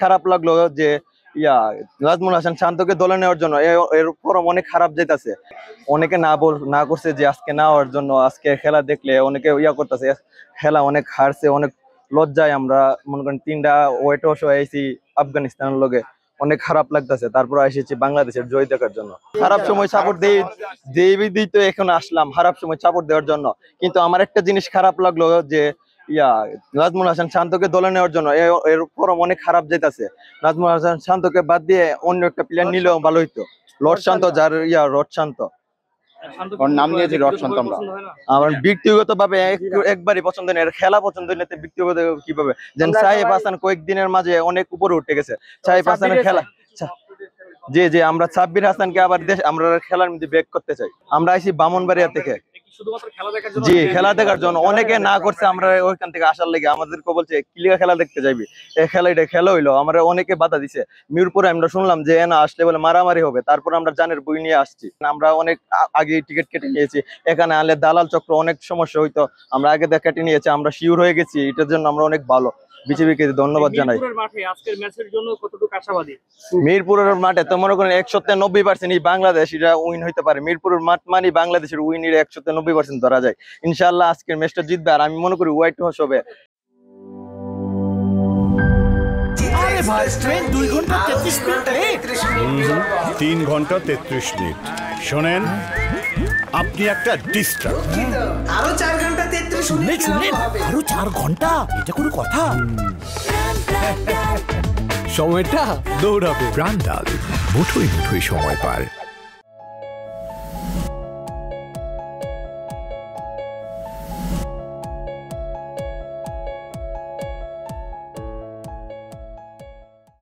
খারাপ লাগলো যে নাজমুল হাসান শান্তকে দলে নেওয়ার জন্য এর ফরম অনেক খারাপ যেতেছে। অনেকে না করছে যে আজকে না হওয়ার জন্য, আজকে খেলা দেখলে অনেকে করতেছে, খেলা অনেক হারছে, অনেক লজ্জায় আমরা মনে করেন 3টা ওয়েট ওয়াশ হয়ে আইছি আফগানিস্তানের লগে, অনেক খারাপ লাগতেছে। তারপর এসেছি বাংলাদেশের জয় দেখার জন্য। খারাপ সময় সাপোর্ট দিই তো এখন আসলাম খারাপ সময় সাপোর্ট দেওয়ার জন্য। কিন্তু আমার একটা জিনিস খারাপ লাগলো যে নাজমুল হাসান শান্তকে দলে নেওয়ার জন্য এর ফরম অনেক খারাপ যেতেছে। নাজমুল হাসান শান্তকে বাদ দিয়ে অন্য একটা প্লেয়ার নিলেও ভালো হইতো। লর্ড শান্ত, যার রড শান্ত, ওর নাম নিয়েছি রড শান্ত। আমার ব্যক্তিগত ভাবে একবারই পছন্দ নেই, খেলা পছন্দ নেই, ব্যক্তিগত কিভাবে যেন সাহেব হাসান কয়েকদিনের মাঝে অনেক উপরে উঠে গেছে। সাহেব হাসানের খেলা জি আমরা সাব্বির হাসানকে আবার আমরা খেলার মধ্যে ব্যাক করতে চাই। আমরা আইছি ব্রাহ্মণবাড়িয়া থেকে, জি খেলা দেখার জন্য। অনেকে না করছে, আমরা ওইখান থেকে আসার লেগে আমাদেরকে বলছে ক্লিয়ার খেলা দেখতে যাবি, খেলা হইলো। আমরা অনেকে বাধা দিছে। মিরপুরে আমরা শুনলাম যে না আসলে বলে মারামারি হবে, তারপর আমরা জানের বই নিয়ে আসছি। আমরা অনেক আগে টিকিট কেটে নিয়েছি, এখানে আনলে দালাল চক্র অনেক সমস্যা হইতো, আমরা আগে কেটে নিয়েছি, আমরা শিওর হয়ে গেছি। এটার জন্য আমরা অনেক ভালো বিসিবিকে ধন্যবাদ জানাই। মিরপুরের মাঠে তো মনে করেন 190% বাংলাদেশ এটা উইন হইতে পারে। মিরপুরের মাঠ মানে বাংলাদেশের উইনের 190% ধরা যায়। ইনশাআল্লাহ আজকের ম্যাচটা জিতবে, আর আমি মনে করি হোয়াইট ওয়াশ হবে। 3 ঘন্টা 33 মিনিট। শোনেন, আপনি একটা ডিস্টার্ব। আরো 4 ঘন্টা 33 মিনিট। আরো 4 ঘন্টা, এটা কোনো কথা? সময়টা দৌড়াবে। প্রাণ ডাল, মুঠোই মুঠোই সময় পার।